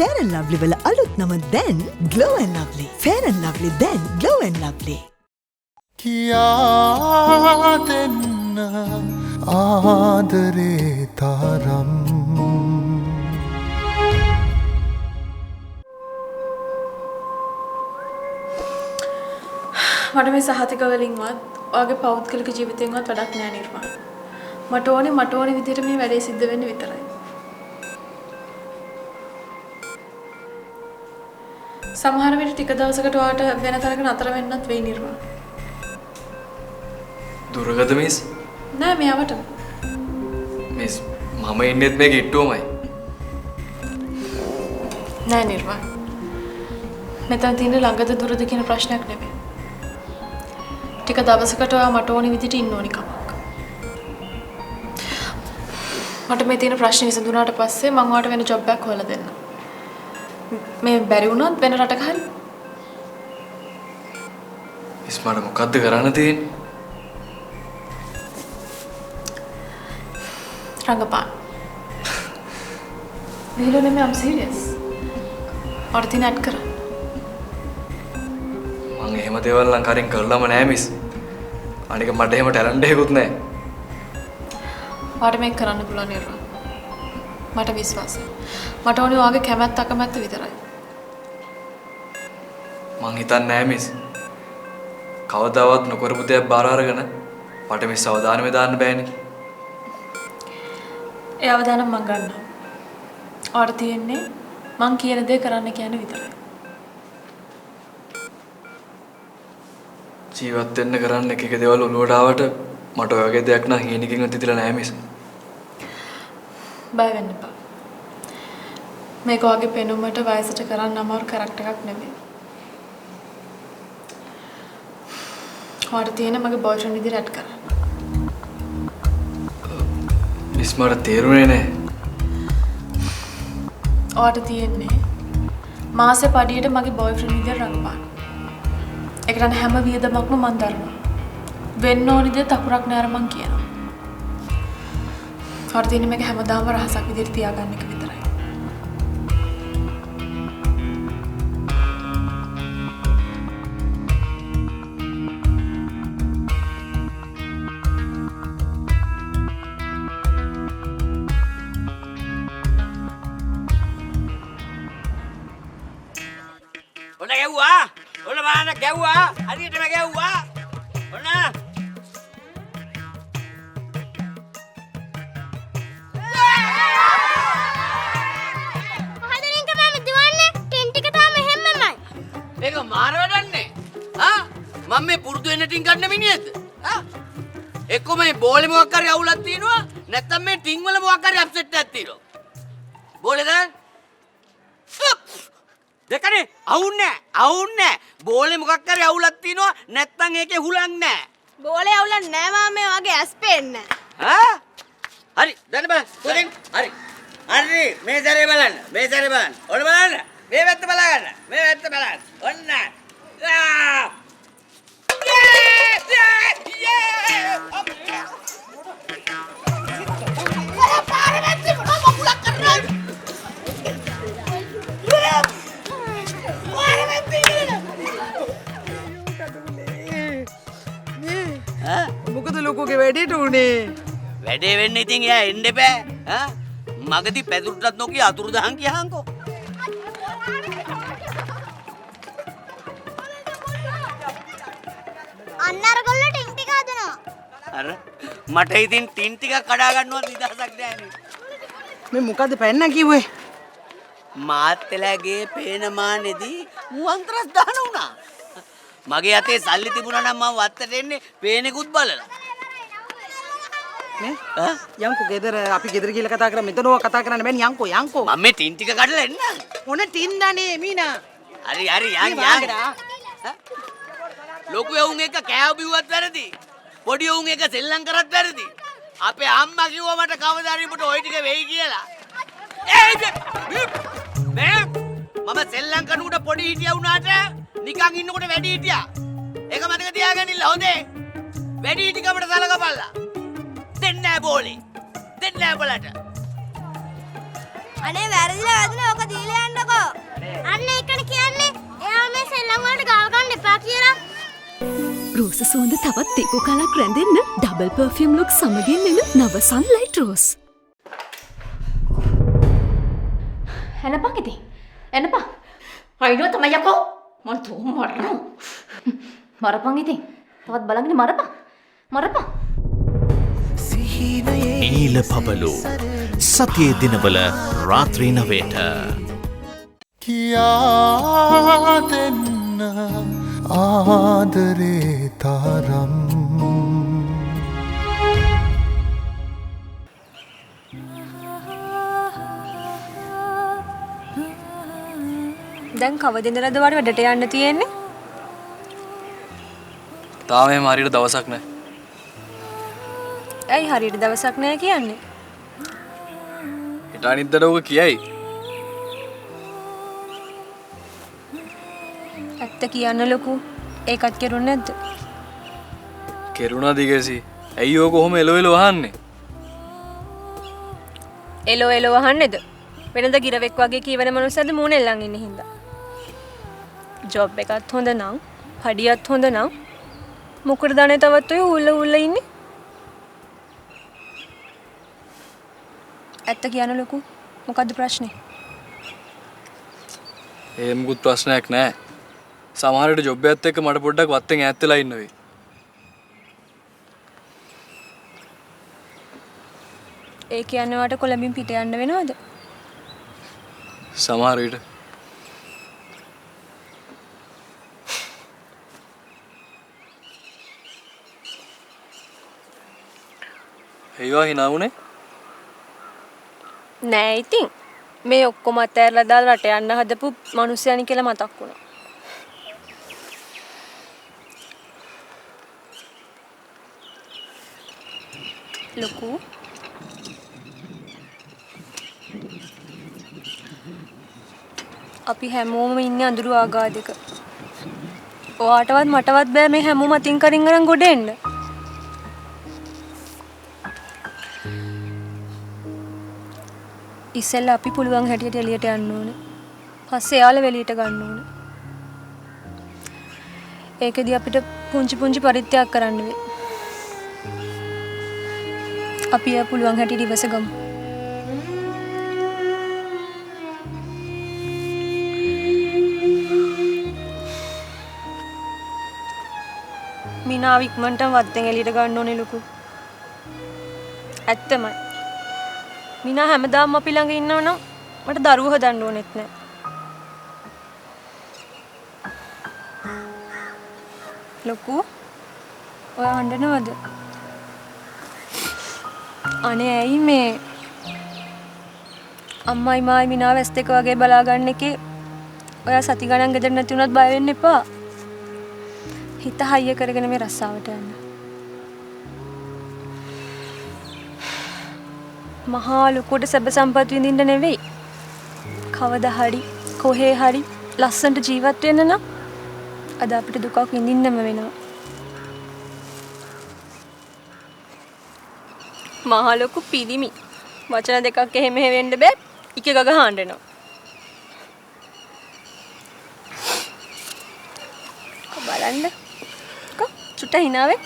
Fair and Lovely වල අලුත් නම දැන් Glow and Lovely. Fair and Lovely දැන් Glow and Lovely. කියා දෙන්න ආදරේ තරම් මට මේ සහතික වලින්වත් ඔයාගේ පෞද්ගලික ජීවිතයෙන්වත් වැඩක් නෑ නිර්මාණ. මට ඕනේ විදිහට මේ වැඩේ සිද්ධ වෙන්න විතරයි. සමහර විට ටික දවසකට ඔයාට වෙන තරක නතර වෙන්නත් වෙයි නිර්මාණ. දුරගත මිස්? නෑ මෙයාට. මිස් මම ඉන්නෙත් මේ කිට්ටුවමයි. නෑ නිර්මාණ. මෙතන තියෙන ළඟද දුරද කියන ප්‍රශ්නයක් නෙමෙයි. ටික දවසකට ඔයා මට ඕනි විදිහට ඉන්න ඕනි කමක්. මට මේ තියෙන ප්‍රශ්නේ විසඳුණාට පස්සේ මම ඔයාට වෙන ජොබ් එකක් හොයලා දෙන්නම්. මේ බැරි වුණොත් වෙන රටක හරි. මිස් මට මොකද්ද කරන්න තියෙන්නේ? රංගපාන. විහිළු නෙමෙයි I'm serious. ඔයාට තියෙන ඇඩ් කරා. මං එහෙම දේවල් නම් කරින් කරලම නෑ මිස්. අනික මට එහෙම ටැලන්ට් එකකුත් නෑ. ඔයාට මේක කරන්න පුළුවන් නිර්වාණ. මට විශ්වාසයි. මට ඕනේ ඔයාගේ කැමැත්ත අකමැත්ත විතරයි. මං හිතන්නේ නෑ මිස්. කවදාවත් නොකරපු දෙයක් බාර අරගෙන මට මිස් අවධානය දාන්න බෑනේ. ඒ අවධානය මං ගන්නවා. ඔයාට තියෙන්නේ මං කියන දේ කරන්න කියන විතරයි. ජීවත් වෙන්න කරන්න එක එක දේවල් ඔලුවට ආවට මට ඔය වගේ දෙයක් නම් හීනකින්වත් හිතලා නෑ මිස්. බය වෙන්න එපා. මේක ඔයාගේ පෙනුමට වයසට කරන්න අමාරු කැරක්ටර් එකක් නෙමෙයි. ඔයාට තියෙන මගේ බොයිෆ්‍රෙන්ඩ් විදිහට ඇඩ් කරන්න. මිස් මට තේරුනේ නෑ. ඔයාට තියෙන්නේ මාසේ පඩියට මගේ බොයිෆ්‍රෙන්ඩ් විදිහට රඟපාන්න. ඒකට හැම වියදමක්ම මන් දරනවා. වෙන්න ඕනි දේ තකුරක් නෑර මං කියනවා. ඔයාට තියෙන්නේ මේක හැමදාම රහසක් විදිහට තියාගන්න එක විතරයි. ඔන්න ගැව්වා. ඔන්න බලන්න ගැව්වා. හරියටම ගැව්වා. ඔන්න. මහදෙනින්ක මම දුවන්නේ ටින් ටික තාම හැම්මමයි. මේක මාරවඩන්නේ. මම මේ පුරුදු වෙන්න ටින් ගන්න මිනිහෙක්ද? එක්ක මේ බෝලේ මොකක් හරි අවුලක් තියෙනවා. නැත්නම් මේ ටින් වල මොකක් හරි අප්සෙට් එකක් තියෙනවා. බෝලේ දැන් දෙකනේ අවුන්නේ බෝලේ මොකක් හරි අවුලක් තියෙනවා නැත්නම් ඒකේ හුලක් නැහැ. බෝලේ අවුලක් නෑ මාමේ වගේ ඇස් පේන්නේ. හරි දැන් බලන්න. හරි මේ සැරේ බලන්න. ඔන්න බලන්න. මේ පැත්ත බලන්න. ඔන්න. මොකද ලොකුගේ වැඩේට උනේ? වැඩේ වෙන්න ඉතින් එයා එන්න එපා. මගදී පැදුරටත් නොකිය අතුරුදහන් කියහන්කෝ. අන්න අර ගොල්ලෝ ටින් ටික හදනවා. අර මට ඉතින් ටින් ටික කඩා ගන්නවත් නිදහසක් නෑනේ. මේ මොකද පැන්න කිව්වේ? මාත්තලගේ පේන මානේදී මුවන්තරස් දාන උනා. මගේ අතේ සල්ලි තිබුණා නම් මම වත්තට එන්නේ පේනෙකුත් බලලා. නේ? යන්කෝ ගෙදර අපි ගෙදර ගිහලා කතා කරා මෙතනව කතා කරන්න බෑනේ යන්කෝ. මම මේ ටින් ටික කඩලා එන්න. මොන ටින්දානේ මීනා? හරි යන්. ලොකු එවුන් එක කෑව බිව්වත් වැරදි. පොඩි එවුන් එක සෙල්ලම් කරත් වැරදි. අපේ අම්මා කිව්වා මට කවදා හරි උඹට ওই ටික වෙයි කියලා. මම සෙල්ලම් කරනකොට පොඩි හිටියා වුණාට නිකන් ඉන්නකොට වැඩි හිටියා. ඒක මතක තියාගන්න හොඳේ. වැඩි හිටිකමට සලකපල්ලා. දෙන්නේ නැහැ බෝලේ. දෙන්නේ නැහැ බලට. අනේ වැරදිලා වැදුනේ ඔක දීලා යන්නකෝ. අන්න ඒකනේ කියන්නේ. එයා මේ සෙල්ලම් වලට ගාව ගන්න එපා කියලා. රෝස සුවඳ තවත් තෙකු කලක් රැඳෙන්න ඩබල් පර්ෆියුම් ලුක් සමගින් එන නව සන්ලයිට් රෝස්. එනපන් ඉතින්. එනපන්. අයිනෝ තමයි යකෝ. මං තෝ මරනවා. මරපන් ඉතින්. තවත් බලන්න මරපන්. මරපන්. නීල පබලු සතියේ දිනවල රාත්‍රී 9ට කියා දෙන්න ආදරේ තරම් දැන් කවද ඉඳලාද වාඩි වැඩට යන්න තියෙන්නේ? තාම එහෙම හරියට දවසක් නැහැ. ඇයි හරියට දවසක් නැහැ කියන්නේ? හිට අනිද්දාට ඔක කියයි. ඇත්ත කියන්න ලොකු. ඒකත් කෙරුන්නේ නැද්ද? කෙරුණා දිගසි. ඇයි ඔය කොහොම එලෝ වහන්නේ? එලෝ අහන්නේද? වෙනද ගිරවෙක් වගේ කීවන මනුස්සයද මූණ එල්ලන් ඉන්නේ හින්දා. ජොබ් එකත් හොඳ නම්, පඩියත් හොඳ නම් මොකටද අනේ තවත් ඔය උල්ල ඉන්නේ? ඇත්ත කියන්න ලොකු. මොකද්ද ප්‍රශ්නේ? ඒ මොකුත් ප්‍රශ්නයක් නැහැ. සමහර විට ජොබ් එකත් එක්ක මට පොඩ්ඩක් වත්තෙන් ඈත් වෙලා ඉන්න වෙයි. ඒ කියන්නේ වට කොළඹින් පිට යන්න වෙනවද? සමහර විට ඒවා හිනාවුනේ නෑ ඉතින් මේ ඔක්කොම අතෑරලා දාලා රට යන්න හදපු මිනිස්සයනි කියලා මතක් වුණා. ලොකු අපි හැමෝම ඉන්නේ අඳුරු ආගාදයක. ඔයාටවත් මටවත් බෑ මේ හැමෝම අතින් කරින් අරන් ගොඩ එන්න. ඉස්සෙල්ලා අපි පුළුවන් හැටියට එළියට යන්න ඕනේ. පස්සේ යාළුවා එළියට ගන්න ඕනේ. ඒකෙදි අපිට පුංචි පරිත්‍යාග කරන්න වෙයි. අපි යා පුළුවන් හැටියට ඉවස ගමු. මිනාව ඉක්මනට වත්තෙන් එළියට ගන්න ඕනේ ලොකු. ඇත්තමයි. මිනා හැමදාම අපි ළඟ ඉන්නවනම් මට දරුවෝ හදන්න ඕනෙත් නෑ. ලොකු ඔය හඬනවද? අනේ ඇයි මේ අම්මයි මායි මිනාව ඇස් දෙක වගේ බලා ගන්න එකේ ඔයා සති ගණන් ගෙදර නැති වුණත් බය වෙන්න එපා. හිත හයිය කරගෙන මේ රස්සාවට යන්න. මහා ලොකුට සැප සම්පත් විඳින්න නෙවෙයි. කවදා හරි කොහේ හරි ලස්සනට ජීවත් වෙන්න නම් අද අපිට දුකක් විඳින්නම වෙනවා. මහා ලොකු පිළිමි. වචන දෙකක් එහෙම වෙන්න බෑ. එක ගග හාඬනවා. බලන්න. චුට්ට හිනාවේ.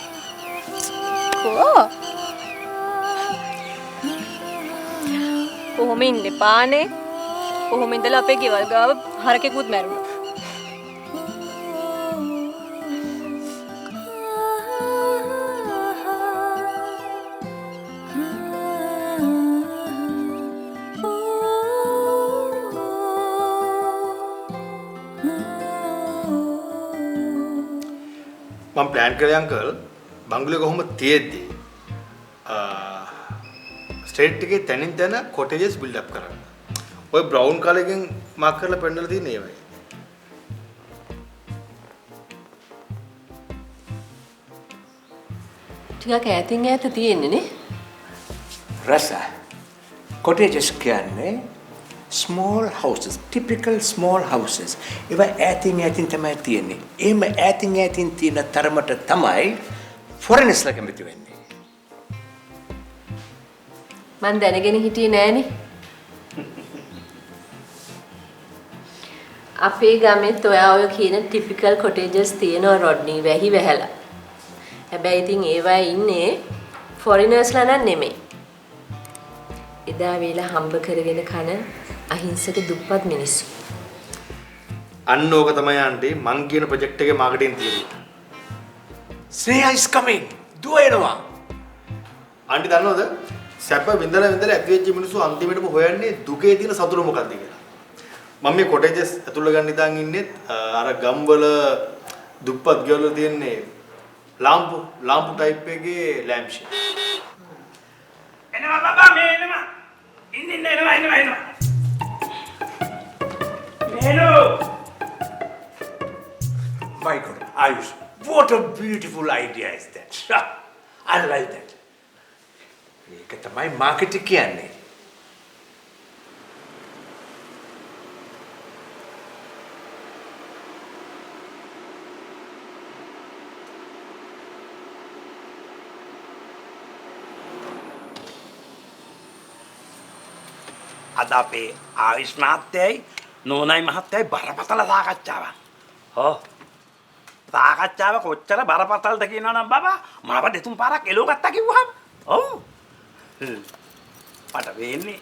කො කොහොම ඉන්න එපානේ. කොහොම ඉඳලා අපේ ගෙවල් ගාව හරකෙකුත් මැරුණා. මම ප්ලෑන් කරේ අංකල් බංගලෝ කොහොම තියෙද්දි ස්ට්‍රීට් එකේ තනින් තන කොටේජස් බිල්ඩ් අප් කරන්න. ඔය බ්‍රවුන් කලර් එකෙන් මාක් කරලා පෙන්නලා තියෙන ඒවයි. ටිකක් ඈතින් ඈත තියෙන්නේ නේ. රස cottages කියන්නේ small houses, typical small houses. ඒවා ඈතින් තමයි තියෙන්නේ. එහෙම ඈතින් තියෙන තරමට තමයි foreigners ලා කැමති වෙන්නේ. මන් දැනගෙන හිටියේ නෑනේ. අපේ ගමෙත් ඔයා ඔය කියන ටිපිකල් කොටේජස් තියෙනවා රොඩ්නි වැහි වැහැලා. හැබැයි ඉතින් ඒවා ඉන්නේ ෆොරිනර්ස්ලා නන් නෙමෙයි. එදා වේලා හම්බ කරගෙන කන අහිංසක දුප්පත් මිනිස්සු. අන්න ඕක තමයි ආන්ටි මං කියන ප්‍රොජෙක්ට් එකේ marketing theory. Sneha is coming. දුව එනවා. ආන්ටි දන්නවද? සැප විඳලා ඇති වෙච්ච මිනිස්සු අන්තිමටම හොයන්නේ දුකේ තියෙන සතුට මොකක්ද කියලා. මම මේ කොටේජස් ඇතුළට ගන්න ඉඳන් ඉන්නේ අර ගම්වල දුප්පත් ගෙවල තියෙන්නේ ලාම්පු ටයිප් එකේ ලැම්ප් ෂේඩ්. එනවා බබා මේ එනවා. ඉන්න එනවා. Hello. My God, Ayush, what a beautiful idea is that. I like that. ඒක තමයි මාකටිං කියන්නේ. අද අපේ ආයුෂ් මහත්තයයි නෝනයි මහත්තයයි බරපතල සාකච්ඡාවක්. හෝ සාකච්ඡාව කොච්චර බරපතලද කියනවනම් බබා මාව දෙතුන් පාරක් එලෝ ගත්තා කිව්වහම. ඔව්. මට වෙන්නේ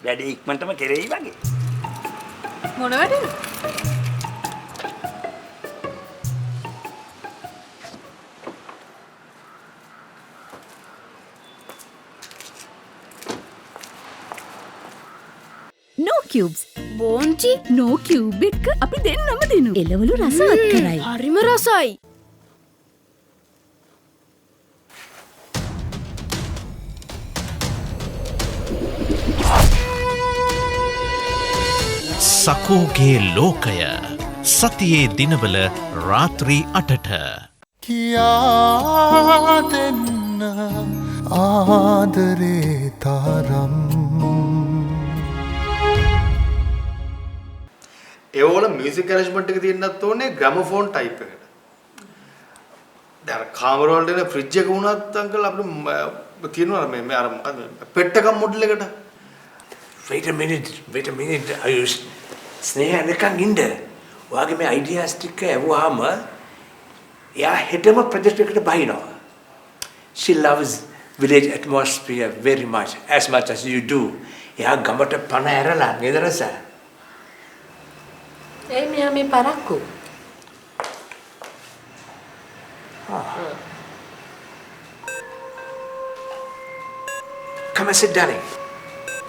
වැඩේ ඉක්මනටම කෙරෙයි වගේ. මොන වැඩේද? No cubes. බෝන්චි no cube එක අපි දෙන්නම දෙනු. එළවලු රසවත් කරයි. හරිම රසයි. සකෝගේ ලෝකය සතියේ දිනවල රාත්‍රී 8ට කියා දෙන්න ආදරේ තරම් ඒවල මියුසික් ඇරේන්ජ්මන්ට් එක තියෙන්නත් ඕනේ ග්‍රැමෆෝන් ටයිප් එකට. දැන් කාමර වලට එන ෆ්‍රිජ් එක වුණත් අංකල් අපිට තියෙනවා මේ අර මොකද පෙට්ටකම් මොඩල් එකට. Wait a minute. Ayush, Sneha නිකන් ඉන්න. ඔයාගේ මේ ideas ටික ඇහුවාම එයා හෙටම ප්‍රොජෙක්ට් එකට බහිනවා. She loves village atmosphere very much as you do. එයා ගමට පණ ඇරලා නේද රස? ඒ මෙයා මේ පරක්කු. Come and sit down.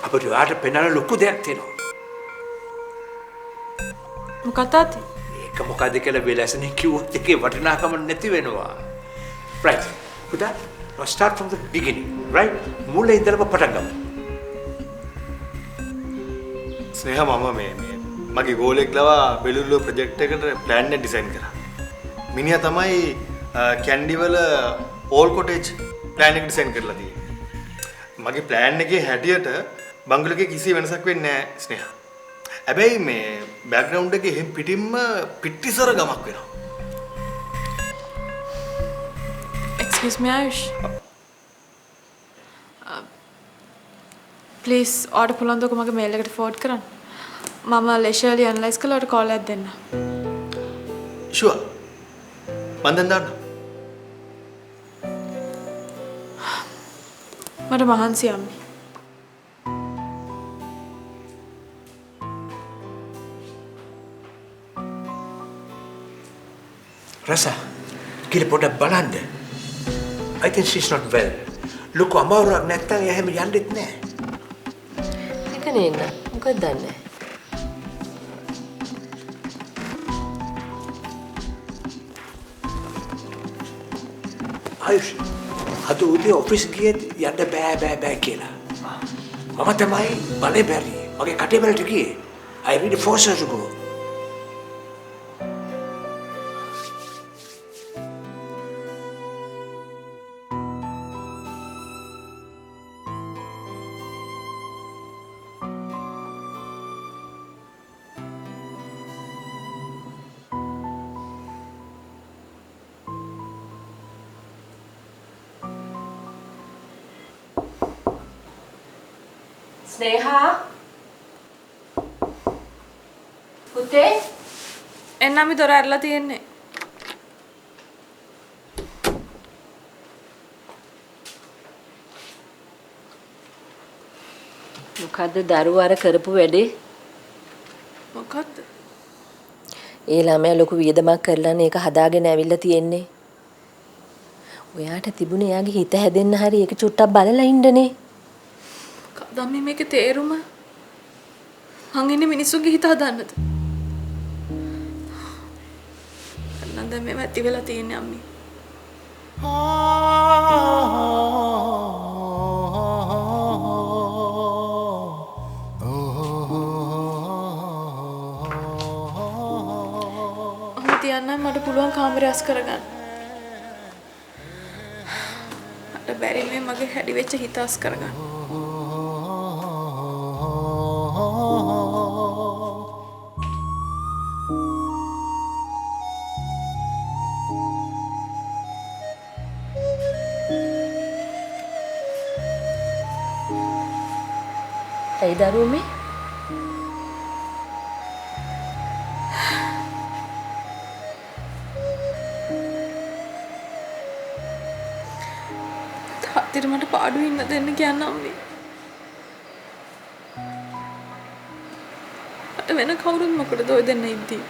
අපිට ඔයාට පෙන්වන්න ලොකු දෙයක් තියෙනවා. මොකක්ද? ඒක මොකද කියලා වෙලසනේ කිව්වොත් ඒකේ වටිනාකම නැති වෙනවා. Right. පුතා, let's start from the beginning. Right? මුලින් ඉඳලම පටන් ගමු. ස්නේහ මම මේ මගේ ගෝලෙක් ලවා බෙලුල්ලෝ ප්‍රොජෙක්ට් එකට ප්ලෑන් එක ඩිසයින් කරා. මිනිහා තමයි කැන්ඩි වල ඕල් කොටේජ් ප්ලෑන් එක ඩිසයින් කරලා තියෙන්නේ. මගේ ප්ලෑන් එකේ හැටියට බංගලෝගේ කිසි වෙනසක් වෙන්නේ නැහැ ස්නේහ. හැබැයි මේ බෑග්ග්‍රවුන්ඩ් එකේ එහෙම් පිටින්ම පිටිසර ගමක් වෙනවා. Excuse me Ayush. Please order පුළුවන්ද ඔක මගේ මේල් එකට ෆෝවර්ඩ් කරන්න. මම ලේෂර්ලි ඇනලයිස් කරලා ඔයාලට කෝල් එකක් දෙන්න. Sure. මම දැන් දාන්න. මට මහන්සි අම්මි. Rasa, කියලා පොඩක් බලන්න. I think she's not well. ලොකු අමාරුවක් නැත්තම් එහෙම යන්නෙත් නෑ. ඒක නේද? මොකද දන්නේ? ආයුෂ්, අද උදේ ඔෆිස් ගියත් යන්න බෑ කියලා. මම තමයි බලේ බැරි. මගේ කටේ වලට ගියේ. I really forced her to go. Sneha? පුතේ එන්නම්මි දොර ඇරලා තියෙන්නේ. මොකද්ද දරුවා අර කරපු වැඩේ? මොකද්ද? ඒ ළමයා ලොකු වියදමක් කරලානේ ඒක හදාගෙන ඇවිල්ලා තියෙන්නේ. ඔයාට තිබුණේ එයාගේ හිත හැදෙන්න හරි ඒක චුට්ටක් බලලා ඉන්නනේ. කවදාම මේකේ තේරුම මං ඉන්නේ මිනිස්සුන්ගේ හිත හදන්නද? නැන්ද මේ ඇති වෙලා තියෙන්නේ අම්මි. අම්මි තියන්නම් මට පුළුවන් කාමරය අස් කරගන්න. මට බැරි මේ මගේ හැඩි වෙච්ච හිත අස් කරගන්න. ඇයි දරුවෝ මේ? තාත්තට මට පාඩු ඉන්න දෙන්න කියන්න අම්මි. මට වෙන කවුරුත් මොකටද ඔය දෙන්න ඉද්දී?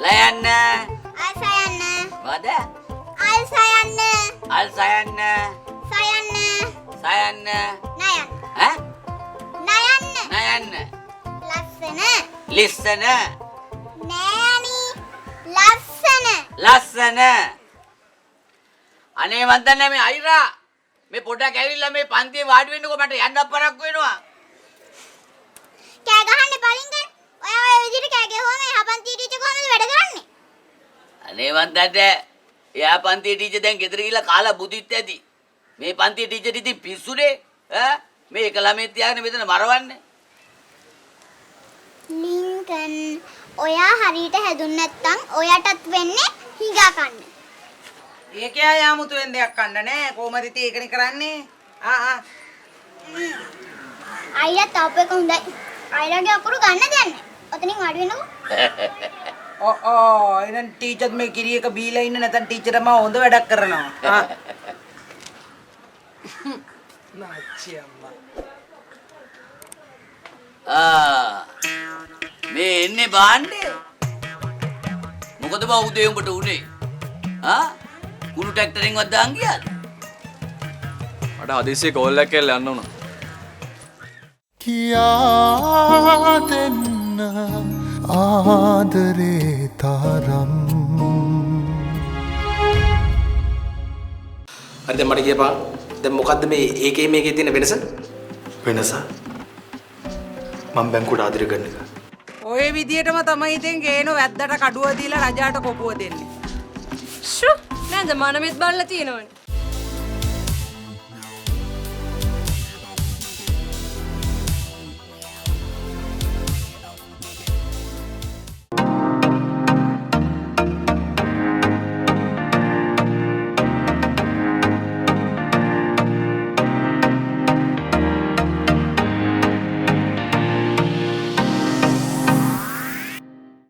ලයන්න අල් සයන්න මොකද? අල් සයන්න අල් සයන්න සයන්න සයන්න නයන්න ඈ නයන්න නයන්න ලස්සන ලිස්සන නෑනි ලස්සන ලස්සන අනේ මන් දන්නේ මේ අයිරා මේ පොඩක් ඇවිල්ලා මේ පන්තියේ වාඩි වෙන්නකෝ මට යන්නත් පරක් වෙනවා. කෑ ගහන්නේ බලින්ගෙන ඔයා ඔය විදිහට කෑ ගැහුවම එහා පන්තියේ ටීචර් කොහොමද වැඩ කරන්නේ? අනේ මන් දන්නේ එයා පන්තියේ ටීචර් දැන් ගෙදර ගිහලා කාලා බුදිත් ඇති. මේ පන්තියේ ටීචර් ඉතින් පිස්සුනේ ඈ මේ එක ළමෙක් තියාගෙන මෙතන මරවන්නේ. ලින්කන් ඔයා හරියට හැදුන්නේ නැත්තම් ඔයාටත් වෙන්නේ හිඟා කන්න. ඒකේ ආය 아무තුවෙන් දෙයක් කන්න නෑ. කොහමද ඉතින් ඒකනේ කරන්නේ? අයියා තාප් එක හොඳයි. අයියාගේ අකුරු ගන්න දෙන්නේ. ඔතනින් වාඩි වෙන්නකෝ. එහෙනම් ටීචර් මේ කිරි එක බීලා ඉන්න නැත්නම් ටීචර් මම හොඳ වැඩක් කරනවා. නාච්චි අම්මා. මේ එන්නේ බාන්නේ. මොකද බා උදේ උඹට උනේ? කුණු ට්‍රැක්ටරෙන් වත් දාන් ගියාද? මට හදිස්සියේ කෝල් එකක් කියලා යන්න උනා. කියා දෙන්න ආදරේ තරම්. හරි දැන් මට කියපන් දැන් මොකද්ද මේ ඒකේ මේකේ තියෙන වෙනස? වෙනස? මම බැංකුවට ආදරය කරන එක. ඔය විදියටම තමයි ඉතින් ගේන වැද්දට කඩුව දීලා රජාට කොපුව දෙන්නේ. ෂු නේද මනමෙත් බලලා තියෙනවනේ.